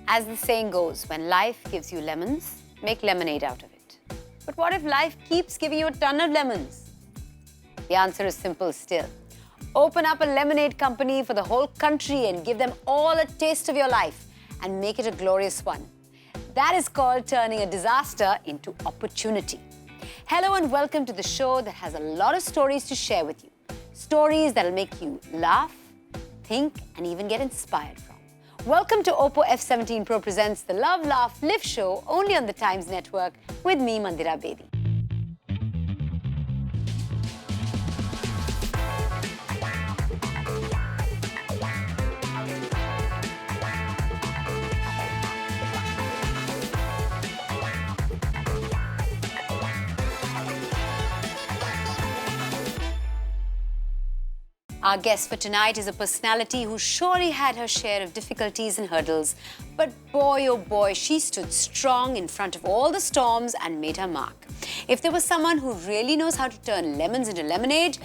As the saying goes, when life gives you lemons, make lemonade out of it. But what if life keeps giving you a ton of lemons? The answer is simple still. Open up a lemonade company for the whole country and give them all a taste of your life and make it a glorious one. That is called turning a disaster into opportunity. Hello and welcome to the show that has a lot of stories to share with you. Stories that'll make you laugh, think, and even get inspired from. Welcome to Oppo F17 Pro presents the Love, Laugh, Live show only on the Times Network with me, Mandira Bedi. Our guest for tonight is a personality who surely had her share of difficulties and hurdles. But boy, oh boy, she stood strong in front of all the storms and made her mark. If there was someone who really knows how to turn lemons into lemonade,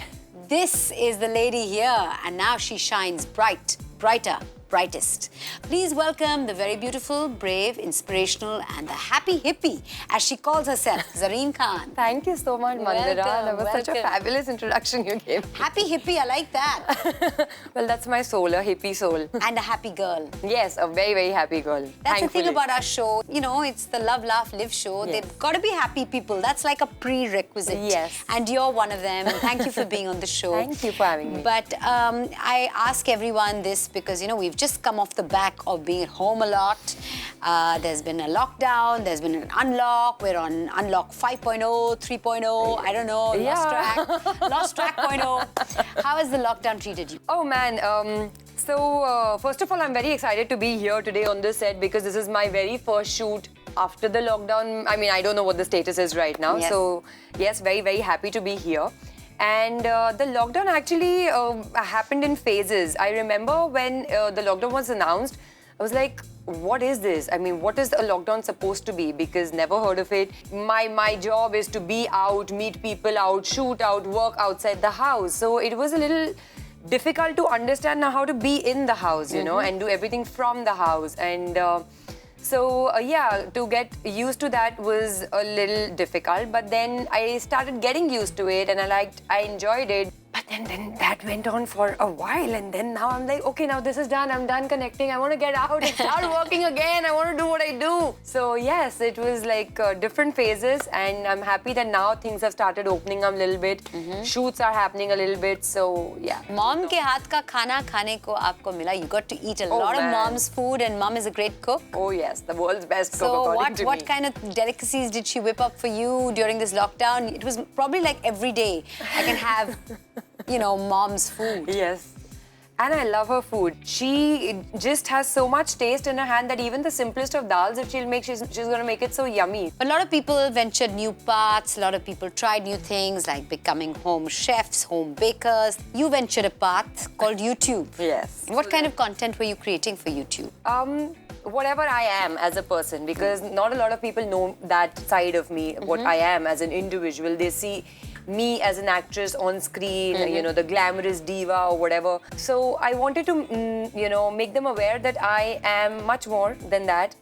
this is the lady here. And now she shines bright, brighter, brightest. Please welcome the very beautiful, brave, inspirational, and the happy hippie, as she calls herself, Zareen Khan. Thank you so much, Mandira. That was such a fabulous introduction you gave me. Happy hippie, I like that. Well, that's my soul, a hippie soul. And a happy girl. Yes, a very, very happy girl. That's the thing about our show. You know, it's the Love, Laugh, Live show. Yes. They've got to be happy people. That's like a prerequisite. Yes. And you're one of them. Thank you for being on the show. Thank you for having me. But I ask everyone this because, you know, we've just come off the back of being at home a lot. There's been a lockdown, there's been an unlock. We're on unlock 5.0, 3.0, I don't know, lost track 0.0. How has the lockdown treated you? Oh man, first of all, I'm very excited to be here today on this set because this is my very first shoot after the lockdown. I mean, I don't know what the status is right now. Yes. So yes, very, very happy to be here. And the lockdown actually happened in phases. I remember when the lockdown was announced, I was like, what is this? I mean, what is a lockdown supposed to be? Because never heard of it. My job is to be out, meet people out, shoot out, work outside the house. So it was a little difficult to understand now how to be in the house, you know, and do everything from the house. And yeah, to get used to that was a little difficult, but then I started getting used to it and I enjoyed it. But then that went on for a while, and then now I'm like, okay, now this is done, I'm done connecting, I want to get out and start working again, I want to do what I do. So yes, it was like different phases, and I'm happy that now things have started opening up a little bit. Shoots are happening a little bit, so yeah. Mom ke haath ka khana khane ko aapko mila. You got to eat a lot of mom's food, and mom is a great cook. Oh yes, the world's best cook, So according to me. what kind of delicacies did she whip up for you during this lockdown? It was probably like every day I can have, you know, mom's food. Yes. And I love her food. She just has so much taste in her hand that even the simplest of dals, if she'll make, she's going to make it so yummy. A lot of people ventured new paths. A lot of people tried new things like becoming home chefs, home bakers. You ventured a path called YouTube. Yes. What kind of content were you creating for YouTube? Whatever I am as a person, because not a lot of people know that side of me, what I am as an individual. They see me as an actress on screen, you know, the glamorous diva or whatever. So I wanted to, you know, make them aware that I am much more than that,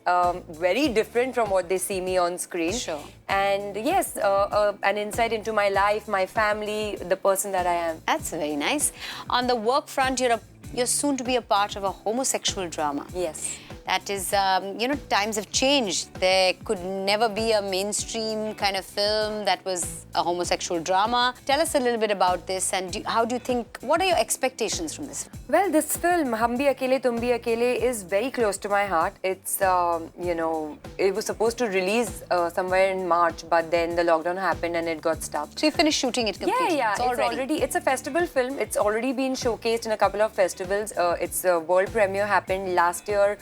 very different from what they see me on screen. Sure. And yes, an insight into my life, my family, the person that I am. That's very nice. On the work front, you're soon to be a part of a homosexual drama. Yes. That is, you know, times have changed. There could never be a mainstream kind of film that was a homosexual drama. Tell us a little bit about this, and how do you think, what are your expectations from this film? Well, this film, Hum Bhi Akele, Tum Bhi Akele, is very close to my heart. It's, you know, it was supposed to release somewhere in March, but then the lockdown happened and it got stopped. So you finished shooting it completely? Yeah, it's a festival film. It's already been showcased in a couple of festivals. Its world premiere happened last year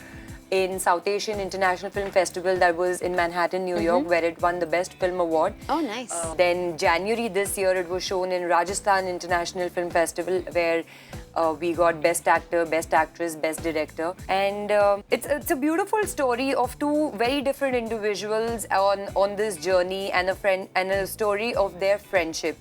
in South Asian International Film Festival that was in Manhattan, New York, where it won the Best Film Award. Oh, nice. Then January this year, it was shown in Rajasthan International Film Festival, where we got Best Actor, Best Actress, Best Director. And it's a beautiful story of two very different individuals on this journey, and a story of their friendship.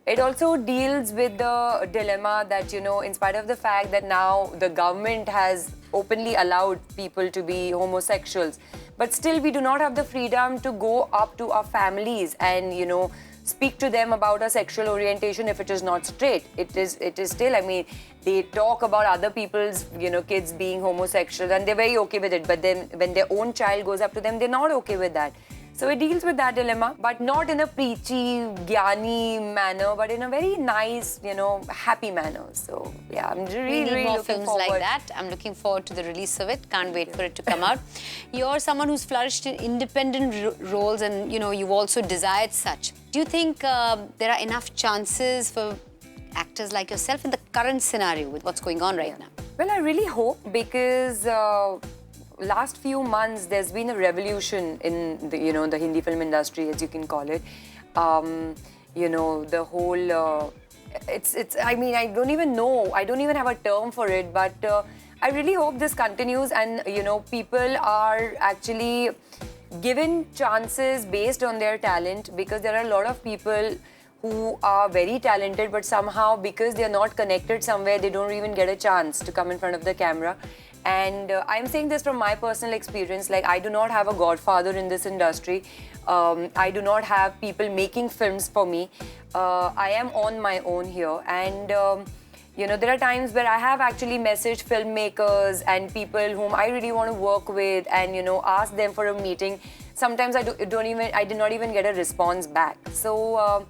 It also deals with the dilemma that, you know, in spite of the fact that now the government has openly allowed people to be homosexuals, but still we do not have the freedom to go up to our families and, you know, speak to them about our sexual orientation if it is not straight. It is still, I mean, they talk about other people's, you know, kids being homosexual and they're very okay with it, but then when their own child goes up to them, they're not okay with that. So it deals with that dilemma, but not in a preachy, gyani manner, but in a very nice, you know, happy manner. So yeah, I'm really, need really more looking films forward. like that. I'm looking forward to the release of it. Can't wait for it to come out. You're someone who's flourished in independent roles, and you know you've also desired such. Do you think there are enough chances for actors like yourself in the current scenario with what's going on right now? Well, I really hope, because last few months there's been a revolution in the, you know, the Hindi film industry, as you can call it. You know, the whole it's I mean, I don't even know, I don't even have a term for it, but I really hope this continues and, you know, people are actually given chances based on their talent, because there are a lot of people who are very talented, but somehow because they're not connected somewhere, they don't even get a chance to come in front of the camera. And I'm saying this from my personal experience, like I do not have a godfather in this industry. I do not have people making films for me. I am on my own here, and you know, there are times where I have actually messaged filmmakers and people whom I really want to work with and, you know, ask them for a meeting. Sometimes I did not even get a response back. So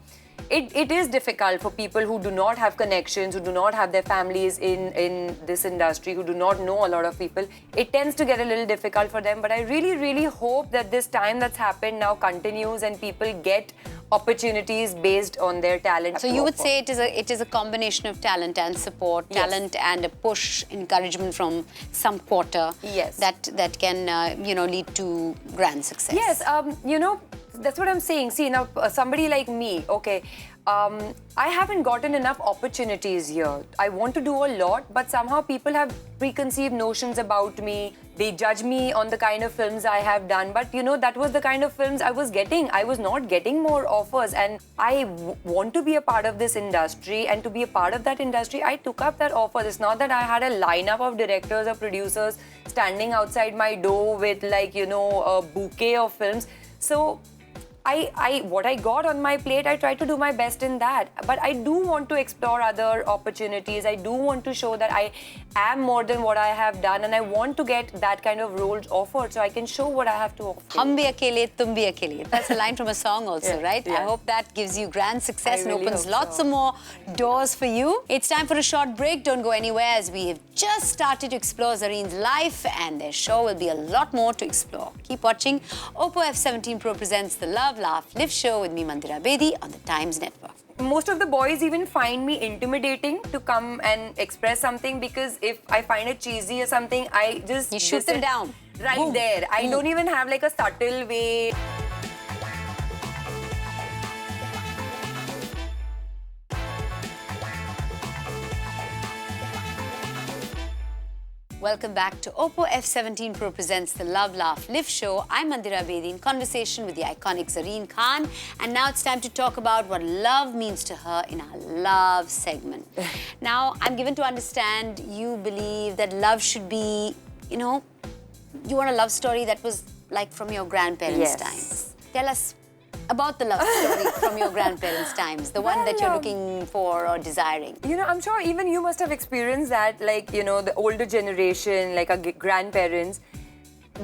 it is difficult for people who do not have connections, who do not have their families in this industry, who do not know a lot of people. It tends to get a little difficult for them, but I really, really hope that this time that's happened now continues and people get opportunities based on their talent. So you would say it is a combination of talent and support, Yes. talent and a push, encouragement from some quarter. Yes. That can you know, lead to grand success. Yes, you know, that's what I'm saying. See, now somebody like me, okay, I haven't gotten enough opportunities here. I want to do a lot, but somehow people have preconceived notions about me. They judge me on the kind of films I have done. But, you know, that was the kind of films I was getting. I was not getting more offers. And I want to be a part of this industry. And to be a part of that industry, I took up that offer. It's not that I had a lineup of directors or producers standing outside my door with, like, you know, a bouquet of films. So what I got on my plate, I try to do my best in that. But I do want to explore other opportunities. I do want to show that I am more than what I have done, and I want to get that kind of roles offered so I can show what I have to offer. Hum bhi akele, tum bhi akele. That's a line from a song also, Yeah, right? yeah. I hope that gives you grand success and really opens hope lots so. of more doors for you. It's time for a short break. Don't go anywhere, as we have just started to explore Zareen's life, and their show will be a lot more to explore. Keep watching. Oppo F17 Pro presents the Love, Laugh, Live show with me, Mandira Bedi, on the Times Network. Most of the boys even find me intimidating to come and express something, because if I find it cheesy or something, I just... You shoot them down. Right Boom. there. I don't even have like a subtle way. Welcome back to Oppo F17 Pro presents the Love, Laugh, Live show. I'm Mandira Bedi in conversation with the iconic Zareen Khan. And now it's time to talk about what love means to her in our love segment. Now, I'm given to understand you believe that love should be, you know, you want a love story that was like from your grandparents' Yes. times. Tell us about the love story from your grandparents' times, the one that you're looking for or desiring. You know, I'm sure even you must have experienced that, like, you know, the older generation, like our grandparents,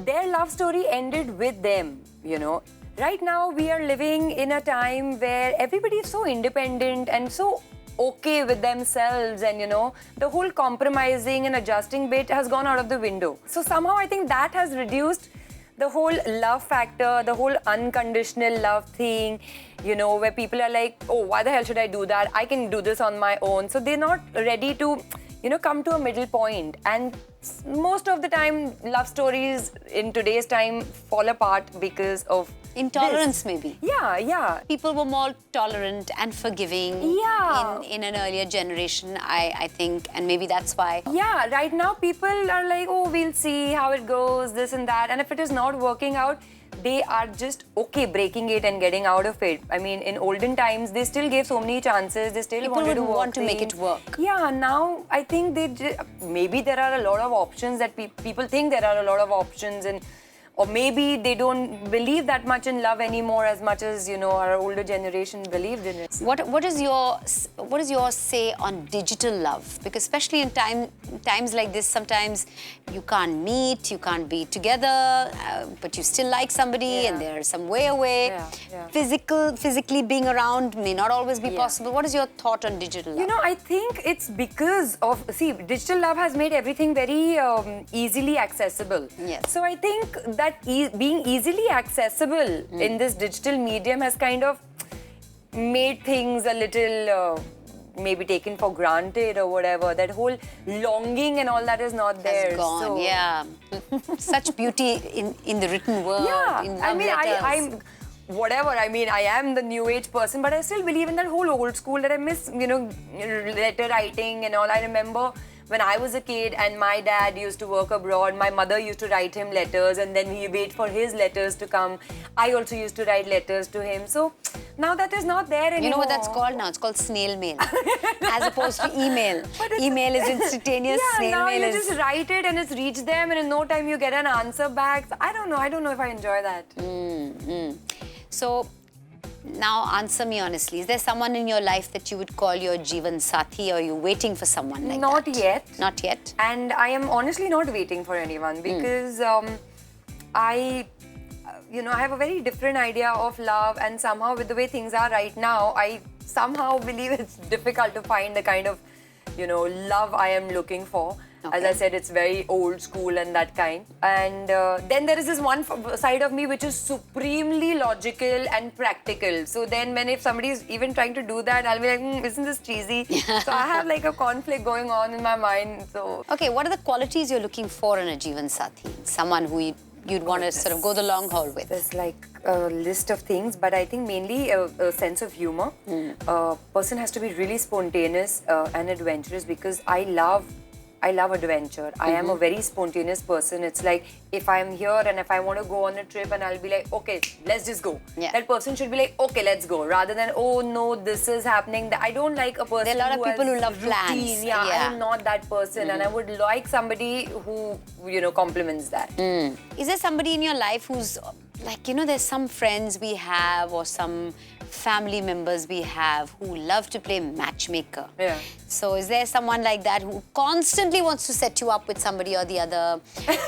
their love story ended with them, you know. Right now, we are living in a time where everybody is so independent and so okay with themselves, and, you know, the whole compromising and adjusting bit has gone out of the window. So somehow I think that has reduced the whole love factor, the whole unconditional love thing, you know, where people are like, oh, why the hell should I do that? I can do this on my own. So they're not ready to, you know, come to a middle point. And most of the time, love stories in today's time fall apart because of intolerance, this. maybe. Yeah. People were more tolerant and forgiving in an earlier generation, I think, and maybe that's why. Yeah, right now people are like, oh, we'll see how it goes, this and that. And if it is not working out, they are just okay breaking it and getting out of it. I mean, in olden times, they still gave so many chances. They still People wanted would to work want to make it work. Yeah, now I think maybe there are a lot of options that people think there are a lot of options, and or maybe they don't believe that much in love anymore as much as, you know, our older generation believed in it. What is your say on digital love? Because especially in times like this, sometimes you can't meet, you can't be together, but you still like somebody and they're some way away. Yeah. Physically being around may not always be possible. What is your thought on digital love? You know, I think it's because of, digital love has made everything very easily accessible. Yes. So I think that being easily accessible in this digital medium has kind of made things a little maybe taken for granted or whatever. That whole longing and all that is not there. Has gone, so, yeah. Such beauty in the written word, in love letters. I'm whatever. I mean, I am the new age person, but I still believe in that whole old school that I miss, you know, letter writing and all. I remember when I was a kid and my dad used to work abroad, my mother used to write him letters and then he wait for his letters to come. I also used to write letters to him. So now that is not there anymore. You know what that's called now? It's called snail mail, as opposed to email. Email is instantaneous. Yeah, snail now mail you is just write it and it's reached them, and in no time you get an answer back. So I don't know if I enjoy that. So now answer me honestly. Is there someone in your life that you would call your Jeevan Sathi, or are you waiting for someone like Not that? yet. Not yet. And I am honestly not waiting for anyone because I have a very different idea of love, and somehow with the way things are right now, I somehow believe it's difficult to find the kind of, love I am looking for. Okay. As I said, it's very old school and that kind. And then there is this one side of me which is supremely logical and practical. So then if somebody is even trying to do that, I'll be like, isn't this cheesy? So I have like a conflict going on in my mind. So Okay, what are the qualities you're looking for in a Jeevan Sathi? Someone who you'd want to sort of go the long haul with? There's like a list of things, but I think mainly a sense of humor. A person has to be really spontaneous and adventurous, because I love adventure. I am a very spontaneous person. It's like, if I'm here and if I want to go on a trip and I'll be like, okay, let's just go. Yeah. That person should be like, okay, let's go. Rather than, oh no, this is happening. I don't like a person There are a lot of people who love plans. routine. Yeah, I am not that person. And I would like somebody who, complements that. Is there somebody in your life who's like, there's some friends we have or some family members we have who love to play matchmaker? Yeah. So is there someone like that who constantly wants to set you up with somebody or the other,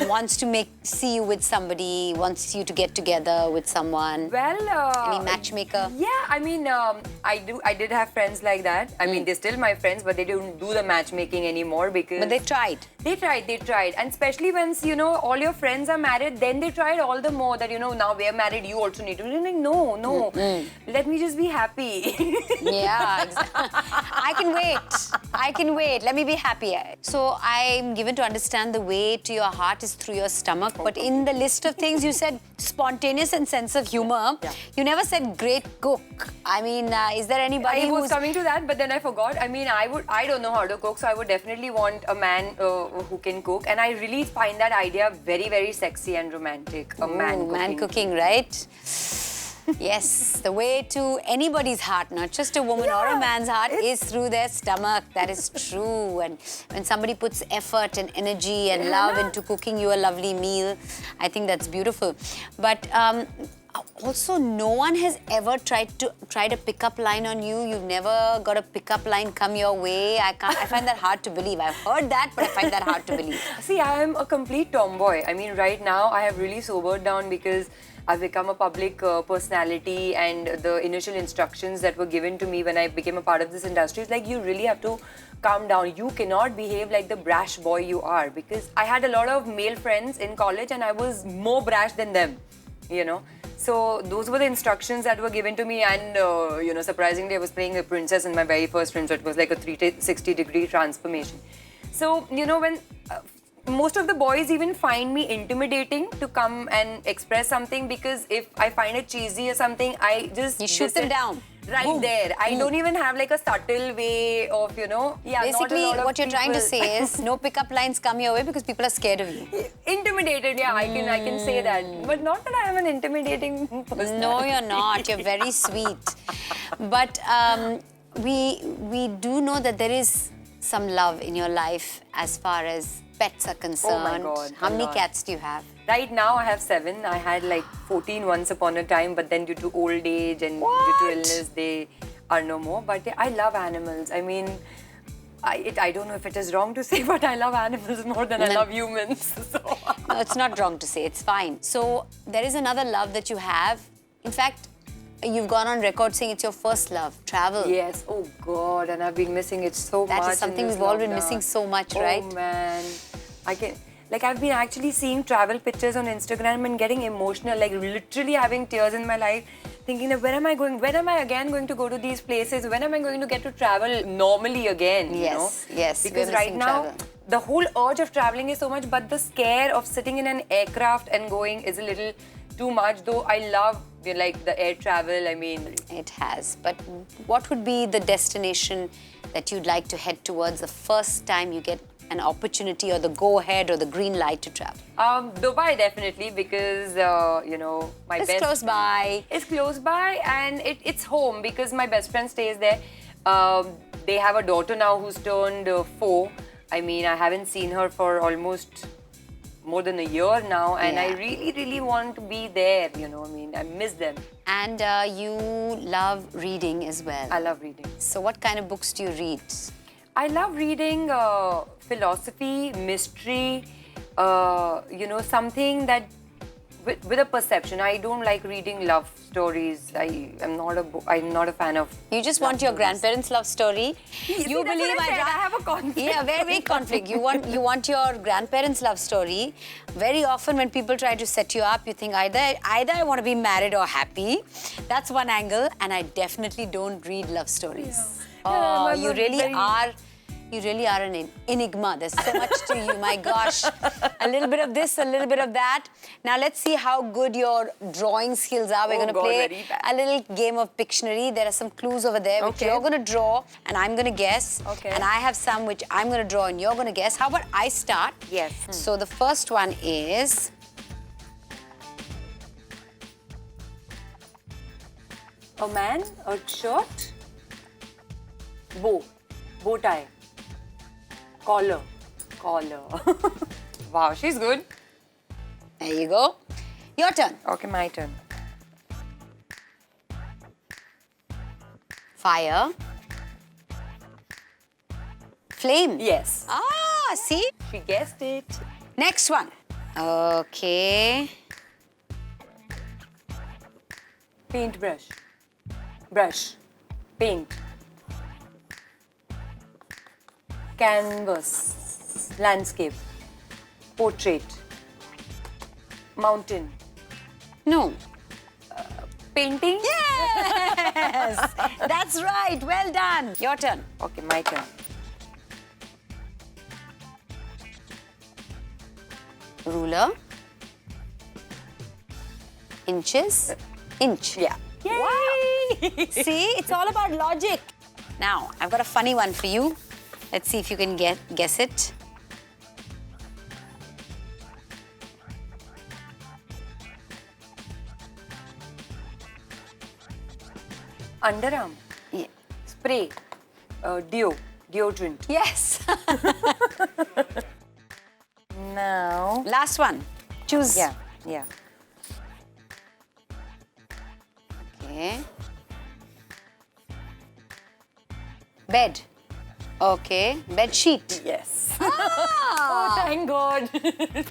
wants to see you with somebody, wants you to get together with someone? Well, any matchmaker? Yeah, I mean, I did have friends like that. I mean, they're still my friends, but they don't do the matchmaking anymore because... But they tried. They tried. And especially once, all your friends are married, then they tried all the more that, now we're married, you also need to. You're like, no. Let me just be happy. Yeah, exactly. I can wait. Let me be happy. So I'm given to understand the way to your heart is through your stomach. But in the list of things, you said spontaneous and sense of humor. Yeah. You never said great cook. I mean, is there anybody I was who's... coming to that, but then I forgot. I mean, I don't know how to cook, so I would definitely want a man who can cook. And I really find that idea very, very sexy and romantic. A man cooking, right? Yes, the way to anybody's heart, not just a woman or a man's heart, is through their stomach. That is true. And when somebody puts effort and energy and love into cooking you a lovely meal, I think that's beautiful. But also, no one has ever tried a pickup line on you. You've never got a pickup line come your way. I find that hard to believe. I've heard that, but I find that hard to believe. See, I am a complete tomboy. I mean, right now, I have really sobered down because I've become a public personality, and the initial instructions that were given to me when I became a part of this industry is like, you really have to calm down. You cannot behave like the brash boy you are, because I had a lot of male friends in college and I was more brash than them, So those were the instructions that were given to me, and surprisingly, I was playing a princess in my very first film, so it was like a 360-degree transformation. So, when most of the boys even find me intimidating to come and express something, because if I find it cheesy or something, I just... You shoot them down. Right Boom. there. I don't even have like a subtle way of, you know... Yeah, basically, not a lot of what you're trying to people. say is no pickup lines come your way because people are scared of you. Intimidated, yeah, I can say that. But not that I am an intimidating person. No, you're not. You're very sweet. But we do know that there is some love in your life as far as pets are concerned. Oh my God. How many cats do you have? Right now I have 7. I had like 14 once upon a time, but then due to old age and due to illness, they are no more. But yeah, I love animals. I mean, I don't know if it is wrong to say, but I love animals more than I love humans. So. No, it's not wrong to say. It's fine. So there is another love that you have. In fact, you've gone on record saying it's your first love, travel. Yes. Oh God, and I've been missing it so much. That is something we've all been missing so much, right? Oh man, I've been actually seeing travel pictures on Instagram and getting emotional, like literally having tears in my life, thinking that when am I going? When am I again going to go to these places? When am I going to get to travel normally again? Yes, you know? yes. Because right now, the whole urge of traveling is so much, but the scare of sitting in an aircraft and going is a little too much. Though I love like the air travel. I mean, it has. But what would be the destination that you'd like to head towards the first time you get an opportunity or the go-ahead or the green light to travel? Dubai definitely, because you know, my it's close by. It's close by, and it's home because my best friend stays there. They have a daughter now who's turned 4. I mean, I haven't seen her for almost more than a year now, and I really want to be there, you know. I mean, I miss them. And you love reading as well. I love reading. So what kind of books do you read? I love reading philosophy, mystery, you know, something that with a perception. I don't like reading love stories. I'm not a fan of. You just want your grandparents' love story. You believe I have a conflict. Yeah, very conflict. You want your grandparents' love story. Very often when people try to set you up, you think either I want to be married or happy. That's one angle, and I definitely don't read love stories. Yeah. You really are. You really are an enigma. There's so much to you, my gosh. A little bit of this, a little bit of that. Now let's see how good your drawing skills are. We're going to play a little game of Pictionary. There are some clues over there which you're going to draw and I'm going to guess. Okay. And I have some which I'm going to draw and you're going to guess. How about I start? Yes. So the first one is... a man, a shirt, bow tie. Collar. Wow, she's good. There you go. Your turn. Okay, my turn. Fire. Flame. Yes. Ah, see? She guessed it. Next one. Okay. Paintbrush. Brush. Paint. Canvas. Landscape. Portrait. Mountain. No. Painting? Yes! That's right. Well done. Your turn. Okay, my turn. Ruler. Inches. Inch. Yeah. Yay! See, it's all about logic. Now, I've got a funny one for you. Let's see if you can guess it. Underarm. Yeah. Spray. Deodorant. Yes. Now. Last one. Choose. Yeah. Okay. Bed. Okay. Bed sheet. Yes. Ah! Thank God.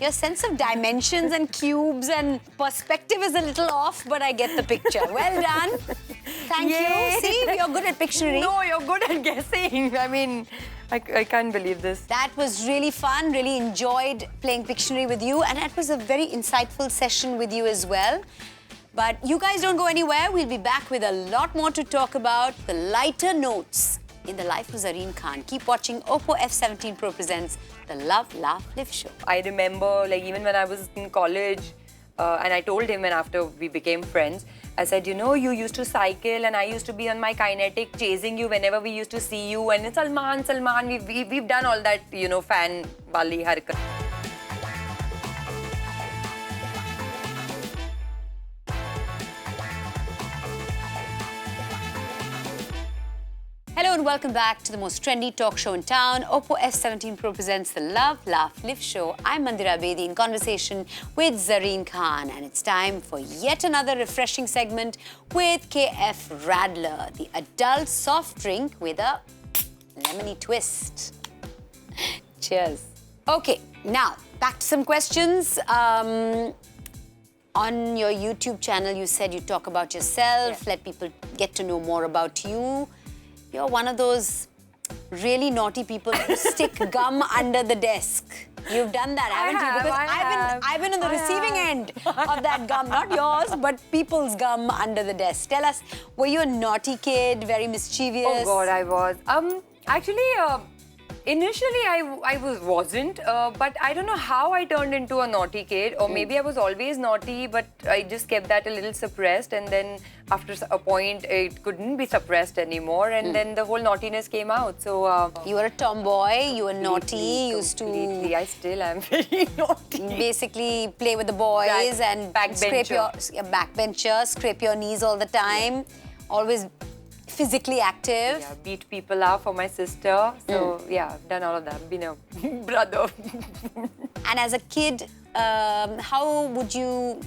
Your sense of dimensions and cubes and perspective is a little off, but I get the picture. Well done. Thank you. See, you're good at Pictionary. No, you're good at guessing. I mean, I can't believe this. That was really fun. Really enjoyed playing Pictionary with you. And it was a very insightful session with you as well. But you guys don't go anywhere. We'll be back with a lot more to talk about. The lighter notes in the life of Zareen Khan. Keep watching Oppo F17 Pro presents the Love, Laugh, Live show. I remember, like, even when I was in college, and I told him, and after we became friends, I said, you know, you used to cycle and I used to be on my kinetic chasing you whenever we used to see you. And it's Salman, we've done all that, you know, fan wali harkat. Hello and welcome back to the most trendy talk show in town. Oppo F17 Pro presents the Love, Laugh, Live show. I'm Mandira Bedi in conversation with Zareen Khan, and it's time for yet another refreshing segment with KF Radler, the adult soft drink with a lemony twist. Cheers. Okay, now back to some questions. On your YouTube channel, you said you talk about yourself, let people get to know more about you. You're one of those really naughty people who stick gum under the desk. You've done that, haven't you? Because I've been on the receiving end of that gum, not yours, but people's gum under the desk. Tell us, were you a naughty kid, very mischievous? Oh God, I was. Actually, initially I wasn't, but I don't know how I turned into a naughty kid, or maybe I was always naughty, but I just kept that a little suppressed, and then after a point it couldn't be suppressed anymore, and then the whole naughtiness came out. So you were a tomboy, you were naughty, used to... I still am very naughty. Basically play with the boys and scrape your backbencher, scrape your knees all the time, always physically active. Yeah, beat people up for my sister. So yeah, I've done all of that. Been a brother. And as a kid, how would you,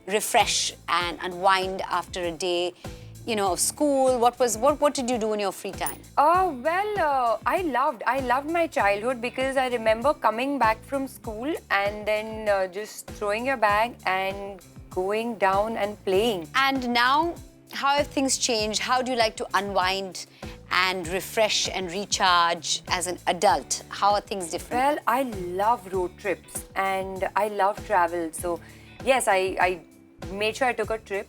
refresh and unwind after a day, of school? What did you do in your free time? I loved my childhood, because I remember coming back from school and then just throwing your bag and going down and playing. And now, how have things changed? How do you like to unwind and refresh and recharge as an adult? How are things different? Well, I love road trips and I love travel. So yes, I made sure I took a trip.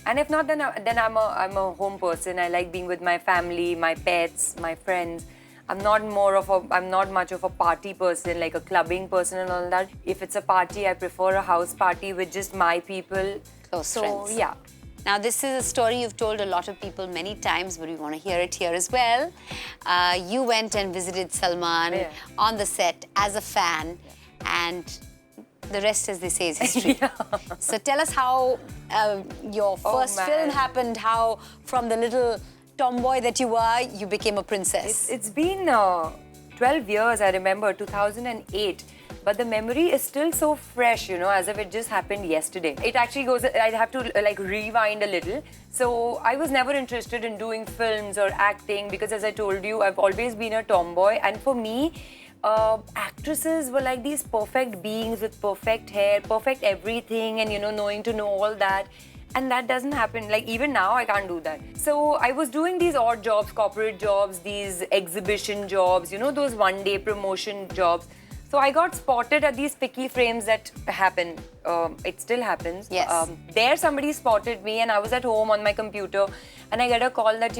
And if not, then I'm a home person. I like being with my family, my pets, my friends. I'm not much of a party person, like a clubbing person and all that. If it's a party, I prefer a house party with just my people. Close friends. So yeah. Now, this is a story you've told a lot of people many times, but we want to hear it here as well. You went and visited Salman on the set as a fan, and the rest, as they say, is history. So tell us how your first film happened, how from the little tomboy that you were, you became a princess. It's been 12 years, I remember, 2008. But the memory is still so fresh, as if it just happened yesterday. It actually goes, I'd have to rewind a little. So I was never interested in doing films or acting, because as I told you, I've always been a tomboy. And for me, actresses were like these perfect beings with perfect hair, perfect everything, and knowing to know all that. And that doesn't happen. Like, even now, I can't do that. So I was doing these odd jobs, corporate jobs, these exhibition jobs, those one-day promotion jobs. So I got spotted at these picky frames that happen. It still happens. Yes. There somebody spotted me, and I was at home on my computer, and I get a call that,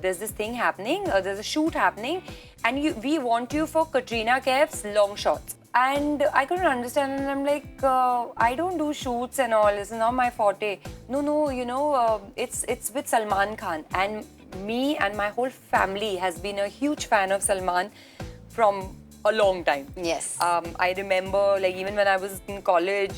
there's this thing happening, there's a shoot happening, and we want you for Katrina Kaif's long shots. And I couldn't understand, and I'm like, I don't do shoots and all, it's not my forte. No, it's with Salman Khan. And me and my whole family has been a huge fan of Salman from a long time. Yes. I remember, even when I was in college,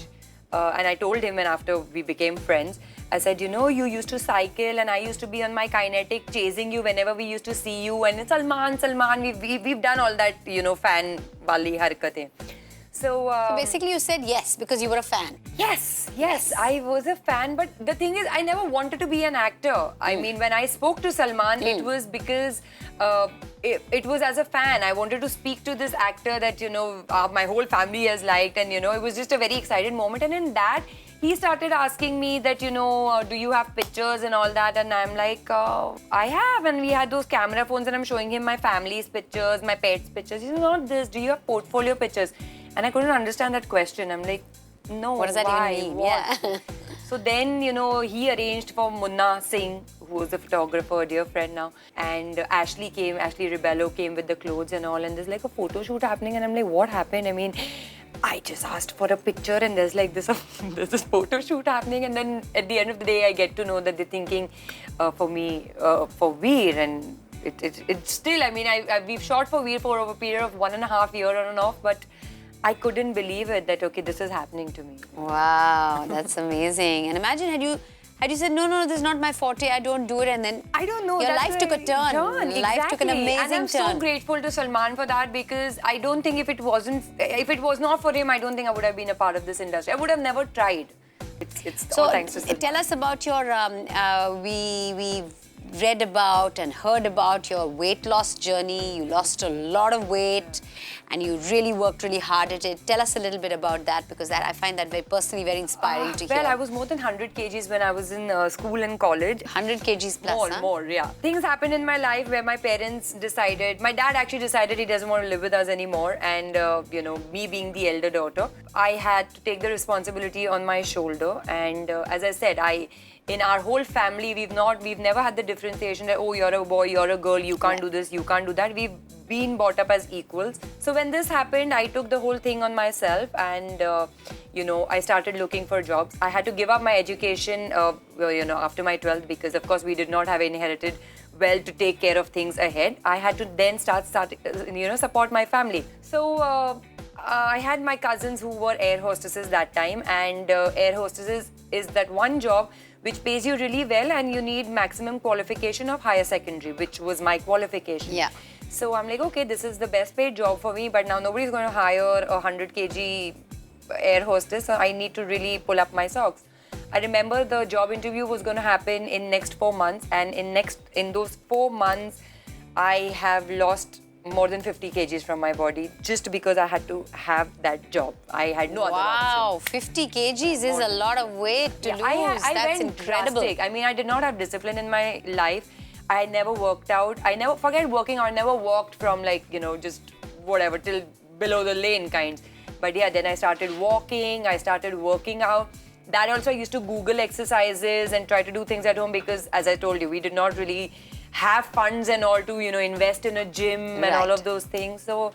and I told him, and after we became friends, I said, you used to cycle and I used to be on my kinetic chasing you whenever we used to see you, and it's Salman, we've done all that, fan wali harkatein. So basically you said yes because you were a fan. Yes, I was a fan, but the thing is, I never wanted to be an actor. I mean, when I spoke to Salman, it was because it was as a fan. I wanted to speak to this actor that, my whole family has liked, and, it was just a very excited moment. And in that, he started asking me that, do you have pictures and all that? And I'm like, I have. And we had those camera phones, and I'm showing him my family's pictures, my pets' pictures. He said, not this. Do you have portfolio pictures? And I couldn't understand that question. I'm like, no, what does that even mean? What? Yeah. So then, you know, he arranged for Munna Singh, who was a photographer, a dear friend now, and Ashley Rebello came with the clothes and all, and there's like a photo shoot happening, and I'm like, what happened? I mean, I just asked for a picture, and there's like this, there's this photo shoot happening, and then at the end of the day, I get to know that they're thinking for me, for Veer, and it's still, I mean, we've shot for Veer for over a period of 1.5 years on and off, but I couldn't believe it that, okay, this is happening to me. Wow, that's amazing. And imagine had you said, no, this is not my forte, I don't do it, and then I don't know. your life took a turn. Life took an amazing and I'm turn. so grateful to Salman for that, because I don't think if it was not for him, I don't think I would have been a part of this industry. I would have never tried. It's all thanks to Salman. Tell us about your, we've read about and heard about your weight loss journey. You lost a lot of weight and you really worked really hard at it. Tell us a little bit about that, because I find that very personally very inspiring to hear. Well, I was more than 100 kgs when I was in school and college. 100 kgs plus, More, yeah. Things happened in my life where my parents decided, my dad actually decided he doesn't want to live with us anymore, and you know, me being the elder daughter, I had to take the responsibility on my shoulder. And as I said, in our whole family, we've never had the differentiation that, oh, you're a boy, you're a girl, you can't do this, you can't do that. We've been brought up as equals. So when this happened, I took the whole thing on myself, and you know, I started looking for jobs. I had to give up my education, you know, after my 12th, because of course we did not have inherited wealth to take care of things ahead. I had to then support my family. So I had my cousins who were air hostesses that time, and air hostesses is that one job which pays you really well, and you need maximum qualification of higher secondary, which was my qualification. Yeah. So I'm like, okay, this is the best paid job for me, but now nobody's going to hire a 100 kg air hostess, so I need to really pull up my socks. I remember the job interview was going to happen in next 4 months, and in those 4 months, I have lost more than 50 kgs from my body just because I had to have that job. I had no other option. Wow, 50 kgs is a lot of weight to lose. That's incredible. Drastic. I mean, I did not have discipline in my life. I never worked out. Forget working out, I never walked from like, you know, just whatever till below the lane kind. But yeah, then I started walking, I started working out. That also I used to Google exercises and try to do things at home, because as I told you, we did not really have funds and all to, you know, invest in a gym and all of those things. So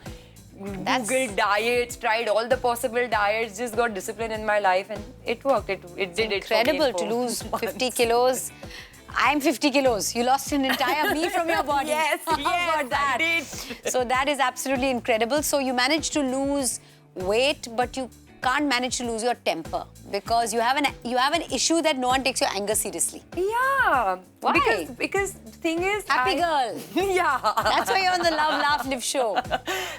Googled diets, tried all the possible diets, just got discipline in my life, and it worked. It did. Incredible to lose 50 kilos. I'm 50 kilos. You lost an entire me from your body. Yes, I did. So that is absolutely incredible. So you managed to lose weight, but you can't manage to lose your temper, because you have an issue that no one takes your anger seriously. Yeah. Why? Because the thing is, happy girl. Yeah. That's why you're on the Love, Laugh, Live show.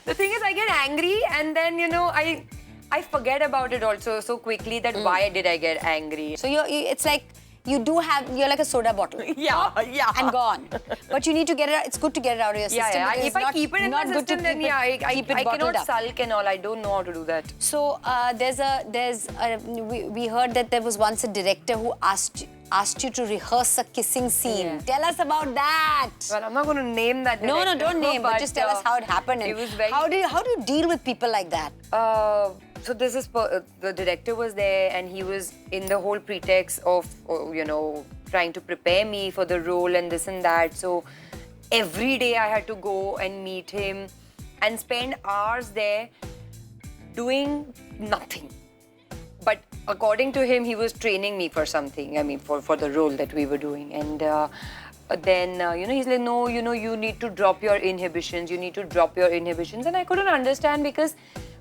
The thing is, I get angry, and then, you know, I forget about it also so quickly that why did I get angry. So it's like, you're like a soda bottle. Yeah. And gone. But you need to get it out. It's good to get it out of your system. Yeah. If I keep it in my system, then I cannot sulk and all. I don't know how to do that. So we heard that there was once a director who asked you to rehearse a kissing scene. Yeah. Tell us about that. Well, I'm not going to name that director. No, don't name, but just tell us how it happened. It was very... How do you deal with people like that? So this is, the director was there, and he was in the whole pretext of, you know, trying to prepare me for the role and this and that. So every day I had to go and meet him and spend hours there doing nothing. But according to him, he was training me for something, I mean, for the role that we were doing. And then, you know, he's like, no, you know, you need to drop your inhibitions. You need to drop your inhibitions. And I couldn't understand, because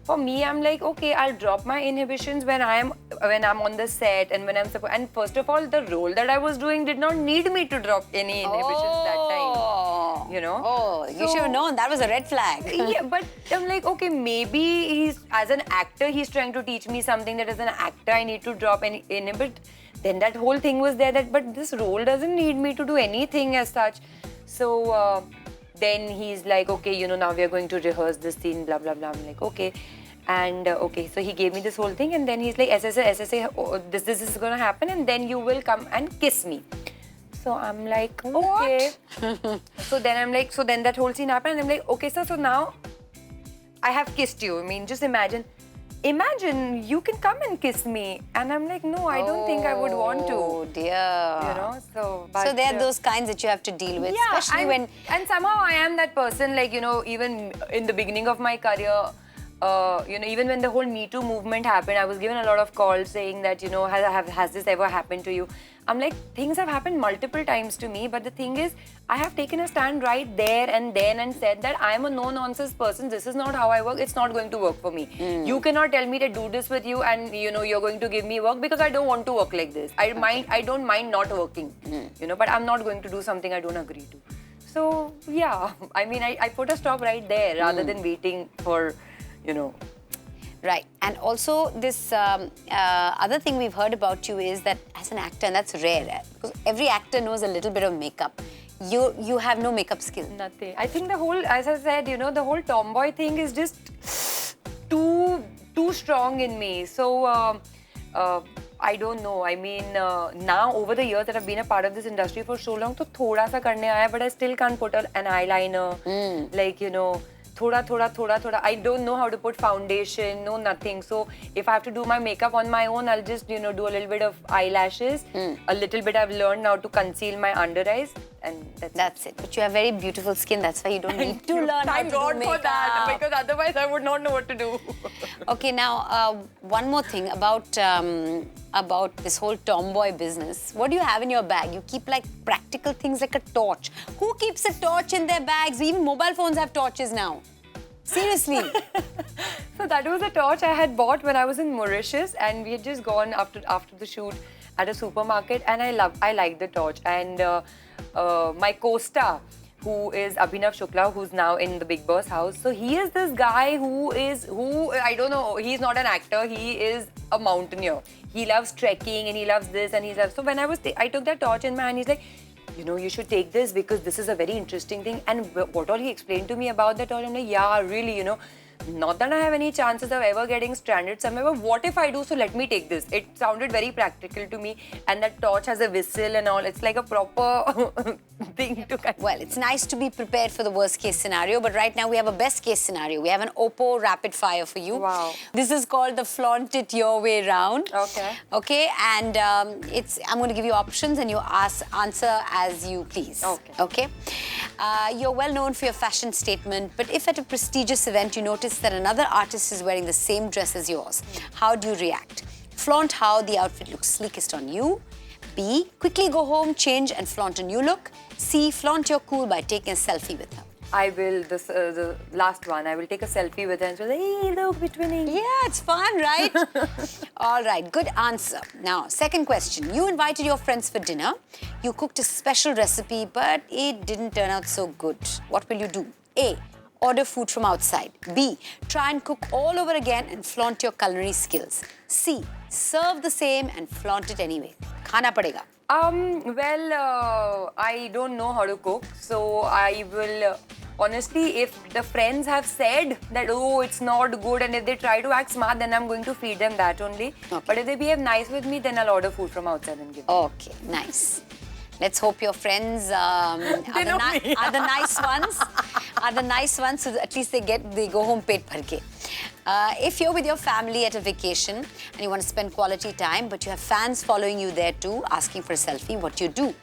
for me, I'm like, okay, I'll drop my inhibitions when I'm on the set and when I'm supposed. And first of all, the role that I was doing did not need me to drop any inhibitions that time. You know. Oh, you should have known. That was a red flag. Yeah, but I'm like, okay, maybe as an actor, he's trying to teach me something that as an actor I need to drop any inhibit. Then that whole thing was there, but this role doesn't need me to do anything as such. So. Then he's like, okay, you know, now we are going to rehearse this scene, blah, blah, blah. I'm like, okay. And okay, so he gave me this whole thing, and then he's like, SSA, oh, this is going to happen, and then you will come and kiss me. So I'm like, okay. So then I'm like, so then that whole scene happened, and I'm like, okay, so now I have kissed you. I mean, just imagine, imagine you can come and kiss me. And I'm like, no, I don't think I would want to. Oh dear. You know, so... So there are those kinds that you have to deal with, yeah, especially when... And somehow I am that person, like, you know, even in the beginning of my career, you know, even when the whole Me Too movement happened, I was given a lot of calls saying that, you know, has this ever happened to you? I'm like, things have happened multiple times to me, but the thing is, I have taken a stand right there and then and said that I am a no-nonsense person. This is not how I work. It's not going to work for me. You cannot tell me to do this with you and, you know, you're going to give me work because I don't want to work like this. I don't mind not working, you know, but I'm not going to do something I don't agree to. So, yeah, I mean, I put a stop right there rather than waiting for, you know. Right. And also this other thing we've heard about you is that as an actor, and that's rare, because every actor knows a little bit of makeup. You have no makeup skill. Nothing. I think the whole, as I said, you know, the whole tomboy thing is just too strong in me. So, I don't know. I mean, now over the years that I've been a part of this industry for so long, to thoda sa karne aaya, but I still can't put an eyeliner. Like, you know, thoda. I don't know how to put foundation, no nothing. So if I have to do my makeup on my own, I'll just, you know, do a little bit of eyelashes. A little bit I've learned now to conceal my under eyes, and that's it. But you have very beautiful skin. That's why you don't need to learn how to Thank God do makeup. for that, because otherwise I would not know what to do. Okay, now one more thing about this whole tomboy business. What do you have in your bag? You keep like practical things like a torch. Who keeps a torch in their bags? Even mobile phones have torches now. Seriously. So that was a torch I had bought when I was in Mauritius, and we had just gone after the shoot at a supermarket, and I liked the torch. And my co-star, who is Abhinav Shukla, who's now in the Big Boss house. So he is this guy who I don't know, he's not an actor, he is a mountaineer. He loves trekking and he loves this and he loves... So when I took that torch in my hand, he's like, you know, you should take this because this is a very interesting thing. And what all he explained to me about that torch, I'm like, yeah, really, you know, not that I have any chances of ever getting stranded somewhere, but what if I do? So let me take this. It sounded very practical to me, and that torch has a whistle and all. It's like a proper thing to kind of... Well, it's nice to be prepared for the worst case scenario, but right now we have a best case scenario. We have an Oppo rapid fire for you. Wow. This is called the flaunt it your way round. Okay. Okay, and I'm going to give you options and you answer as you please. Okay. Okay. You're well known for your fashion statement, but if at a prestigious event you notice that another artist is wearing the same dress as yours, how do you react? Flaunt how the outfit looks sleekest on you. B, quickly go home, change and flaunt a new look. C, flaunt your cool by taking a selfie with her. I will, the last one, I will take a selfie with her and say, hey, look, we're twinning. Yeah, it's fun, right? All right, good answer. Now, second question. You invited your friends for dinner. You cooked a special recipe, but it didn't turn out so good. What will you do? A, order food from outside. B, try and cook all over again and flaunt your culinary skills. C, serve the same and flaunt it anyway. Khana padega. Well, I don't know how to cook, so I will, honestly, if the friends have said that, oh, it's not good, and if they try to act smart, then I'm going to feed them that only. Okay. But if they behave nice with me, then I'll order food from outside and give them. Okay, nice. Let's hope your friends are the nice ones. Are the nice ones, so at least they go home pet bharke. If you're with your family at a vacation and you want to spend quality time, but you have fans following you there too, asking for a selfie, what do you do?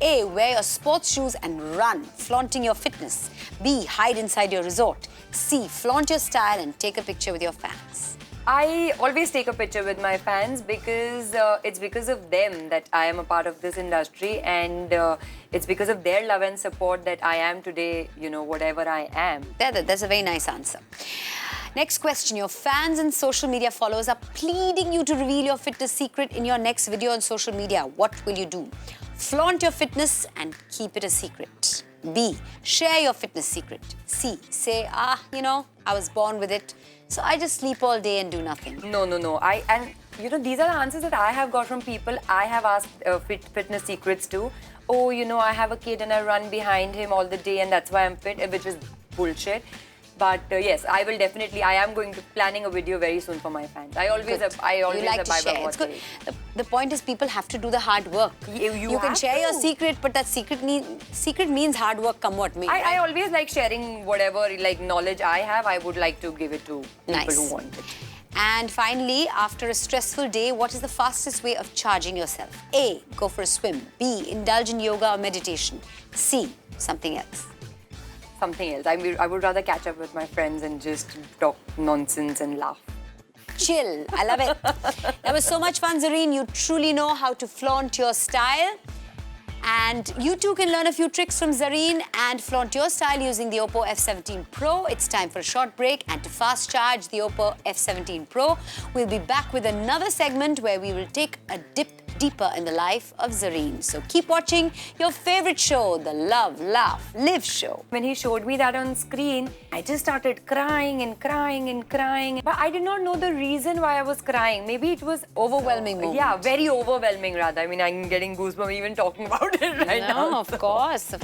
A, wear your sports shoes and run, flaunting your fitness. B, hide inside your resort. C, flaunt your style and take a picture with your fans. I always take a picture with my fans because it's because of them that I am a part of this industry, and it's because of their love and support that I am today, you know, whatever I am. That's a very nice answer. Next question. Your fans and social media followers are pleading you to reveal your fitness secret in your next video on social media. What will you do? Flaunt your fitness and keep it a secret. B, share your fitness secret. C, say, you know, I was born with it, so I just sleep all day and do nothing. No. And you know, these are the answers that I have got from people I have asked fitness secrets to. Oh, you know, I have a kid and I run behind him all the day and that's why I'm fit, which is bullshit. But yes, I will definitely. I am planning a video very soon for my fans. I always abide by what they... The point is, people have to do the hard work. You can share your secret, but that secret means hard work, come what may. I always like sharing whatever like knowledge I have. I would like to give it to people who want it. And finally, after a stressful day, what is the fastest way of charging yourself? A, go for a swim. B, indulge in yoga or meditation. C, something else. Something else. I would rather catch up with my friends and just talk nonsense and laugh. Chill. I love it. That was so much fun, Zareen. You truly know how to flaunt your style. And you too can learn a few tricks from Zareen and flaunt your style using the Oppo F17 Pro. It's time for a short break and to fast charge the Oppo F17 Pro. We'll be back with another segment where we will take a dip deeper in the life of Zareen. So keep watching your favorite show, the Love, Laugh, Live show. When he showed me that on screen, I just started crying and crying and crying. But I did not know the reason why I was crying. Maybe it was overwhelming moment. Yeah, very overwhelming rather. I mean, I'm getting goosebumps even talking about it right now. No, of course.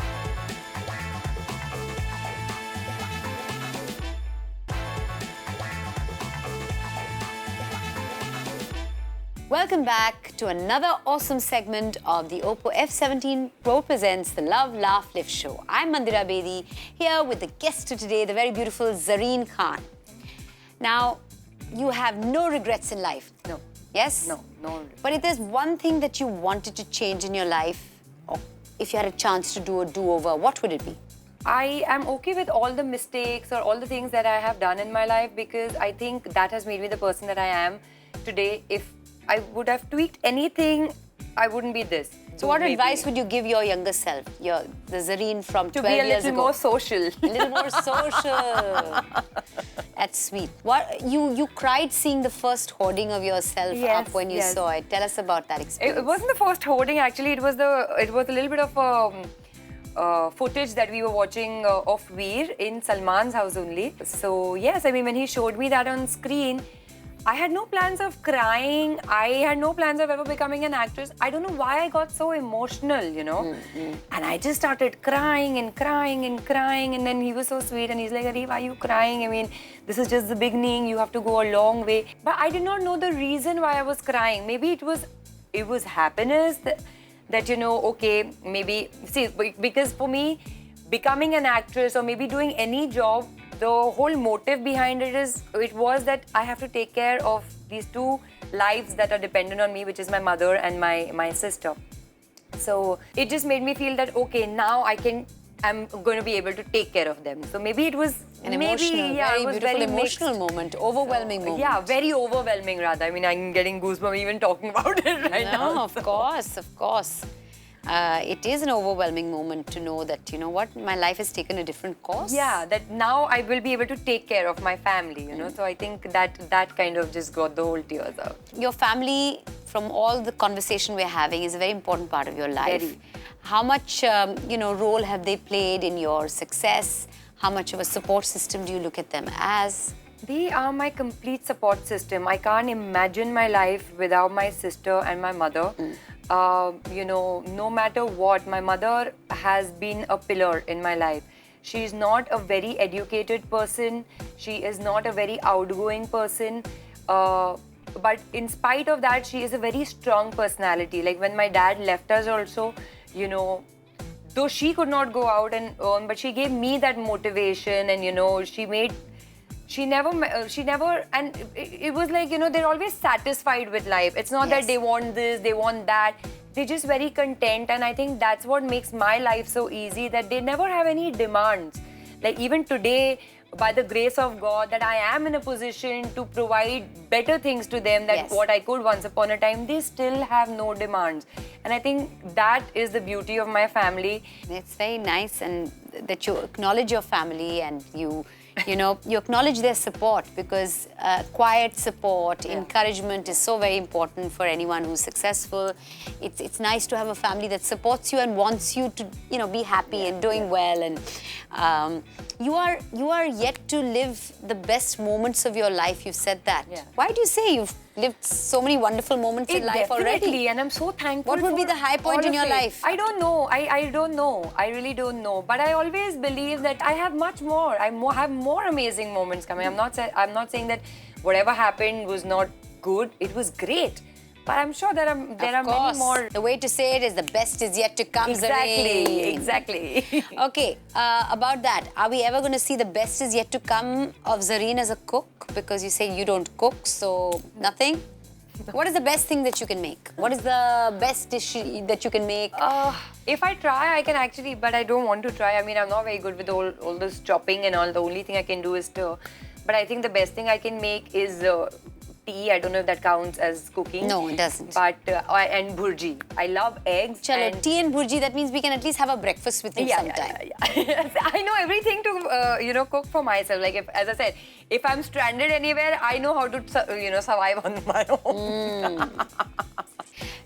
Welcome back to another awesome segment of the Oppo F17 Pro presents the Love, Laugh, Live show. I'm Mandira Bedi, here with the guest of today, the very beautiful Zareen Khan. Now, you have no regrets in life. No. Yes? No regrets. But if there's one thing that you wanted to change in your life, or if you had a chance to do a do-over, what would it be? I am okay with all the mistakes or all the things that I have done in my life because I think that has made me the person that I am today. If I would have tweaked anything, I wouldn't be this. So what advice would you give your younger self, the Zareen from 12 years ago? To be a little more social. A little more social. That's sweet. What you cried seeing the first hoarding of yourself up when you saw it. Tell us about that experience. It wasn't the first hoarding actually. It was a little bit of footage that we were watching of Veer in Salman's house only. So yes, I mean when he showed me that on screen, I had no plans of crying. I had no plans of ever becoming an actress. I don't know why I got so emotional, you know. And I just started crying and crying and crying. And then he was so sweet and he's like, Arey, why are you crying? I mean, this is just the beginning. You have to go a long way. But I did not know the reason why I was crying. Maybe it was happiness that you know, okay, maybe, see, because for me, becoming an actress or maybe doing any job, the whole motive behind it was that I have to take care of these two lives that are dependent on me, which is my mother and my sister. So it just made me feel that, okay, now I'm going to be able to take care of them. So maybe it was very emotional moment, overwhelming moment. Yeah, very overwhelming rather. I mean, I'm getting goosebumps even talking about it right now. No, of course. It is an overwhelming moment to know that, you know what, my life has taken a different course. Yeah, that now I will be able to take care of my family, you know. So I think that kind of just got the whole tears out. Your family, from all the conversation we're having, is a very important part of your life. Very. How much, role have they played in your success? How much of a support system do you look at them as? They are my complete support system. I can't imagine my life without my sister and my mother. No matter what, my mother has been a pillar in my life. She is not a very educated person. She is not a very outgoing person. But in spite of that, she is a very strong personality. Like when my dad left us also, you know, though she could not go out and earn, but she gave me that motivation and, you know, she never, and it was like, you know, they're always satisfied with life. It's not that they want this, they want that. They're just very content, and I think that's what makes my life so easy, that they never have any demands. Like even today, by the grace of God, that I am in a position to provide better things to them than what I could once upon a time, they still have no demands. And I think that is the beauty of my family. It's very nice, and that you acknowledge your family and you acknowledge their support, because quiet support, encouragement is so very important for anyone who's successful. It's nice to have a family that supports you and wants you to, you know, be happy and doing well. And you are yet to live the best moments of your life. You've said that. Yeah. Why do you say you've lived so many wonderful moments in life already? And I'm so thankful. What would be the high point in your life? I don't know. I don't know. I really don't know. But I always believe that I have much more. I have more amazing moments coming. I'm not saying that whatever happened was not good. It was great. But I'm sure there are many more. The way to say it is the best is yet to come, Zareen. Exactly. Okay, about that, are we ever going to see the best is yet to come of Zareen as a cook? Because you say you don't cook, so nothing? What is the best thing that you can make? What is the best dish that you can make? If I try, I can actually, but I don't want to try. I mean, I'm not very good with all this chopping and all. The only thing I can do is stir. But I think the best thing I can make is tea. I don't know if that counts as cooking. No, it doesn't. But, and bhurji. I love eggs. Chalo, tea and bhurji, that means we can at least have a breakfast with you sometime. Yeah. I know everything to, cook for myself. Like, as I said, if I'm stranded anywhere, I know how to, survive on my own.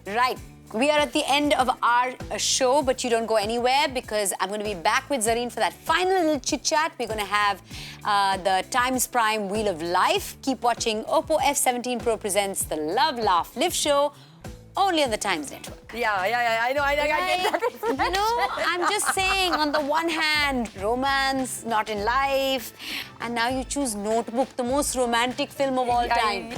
Right. We are at the end of our show, but you don't go anywhere because I'm going to be back with Zareen for that final little chit-chat. We're going to have the Times Prime Wheel of Life. Keep watching Oppo F17 Pro presents the Love, Laugh, Live show, only on the Times Network. Yeah, I know. I get that. I'm just saying, on the one hand, romance, not in life, and now you choose Notebook, the most romantic film of all time.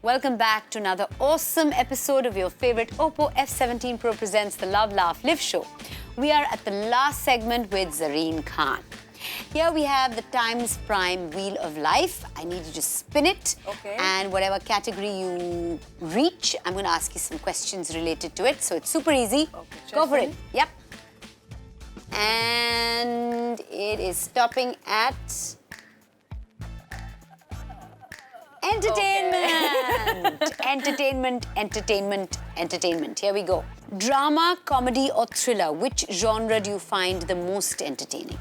Welcome back to another awesome episode of your favorite Oppo F17 Pro presents the Love, Laugh, Live show. We are at the last segment with Zareen Khan. Here we have the Times Prime Wheel of Life. I need you to spin it. Okay. And whatever category you reach, I'm going to ask you some questions related to it. So it's super easy. Okay, go for it. Yep. And it is stopping at... entertainment! Okay. Entertainment. Here we go. Drama, comedy or thriller, which genre do you find the most entertaining?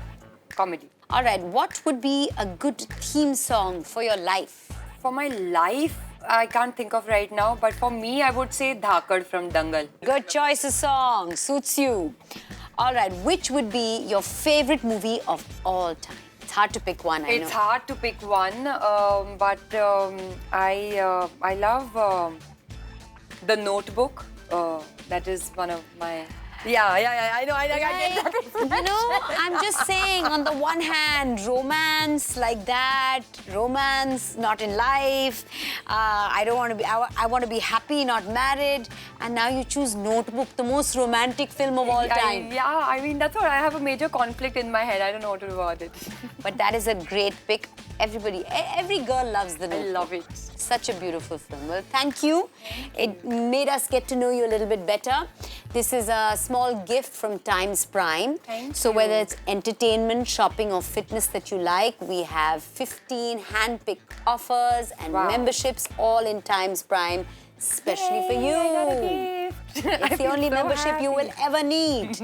Comedy. All right, what would be a good theme song for your life? For my life, I can't think of right now, but for me, I would say Dhakad from Dangal. Good choice of song, suits you. All right, which would be your favorite movie of all time? It's hard to pick one, I know. It's hard to pick one, but I love The Notebook. That is one of my... Yeah, I know. I get that. I'm just saying, on the one hand, romance like that, romance, not in life. I want to be happy, not married. And now you choose Notebook, the most romantic film of all time. I mean, that's what I have a major conflict in my head. I don't know what to do about it. But that is a great pick. Every girl loves The Notebook. I love it. Such a beautiful film. Well, thank you. It made us get to know you a little bit better. This is a small gift from Times Prime. So whether it's entertainment, shopping or fitness that you like, we have 15 hand-picked offers and memberships all in Times Prime, especially for you. I got a gift. It's the only membership you will ever need.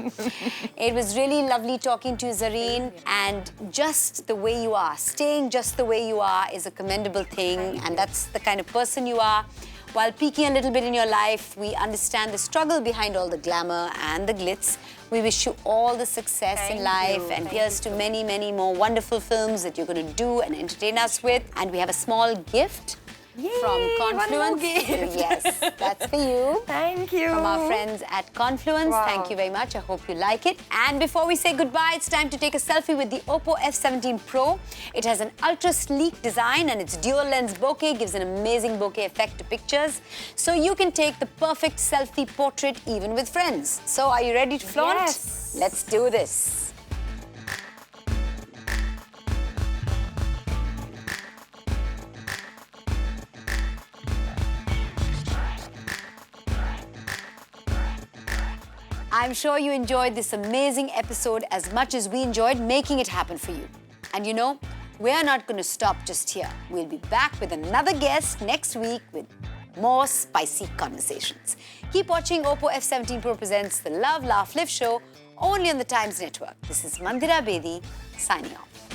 It was really lovely talking to you, Zareen. And just the way you are, staying just the way you are is a commendable thing. And that's the kind of person you are. While peeking a little bit in your life, we understand the struggle behind all the glamour and the glitz. We wish you all the success in life. And here's to many, many more wonderful films that you're going to do and entertain us with. And we have a small gift. From Confluence. Yes, that's for you. Thank you. From our friends at Confluence. Wow. Thank you very much. I hope you like it. And before we say goodbye, it's time to take a selfie with the Oppo F17 Pro. It has an ultra sleek design and its dual lens bokeh gives an amazing bokeh effect to pictures. So you can take the perfect selfie portrait even with friends. So are you ready to flaunt? Yes. Let's do this. I'm sure you enjoyed this amazing episode as much as we enjoyed making it happen for you. And you know, we're not going to stop just here. We'll be back with another guest next week with more spicy conversations. Keep watching Oppo F17 Pro presents the Love, Laugh, Live show only on the Times Network. This is Mandira Bedi signing off.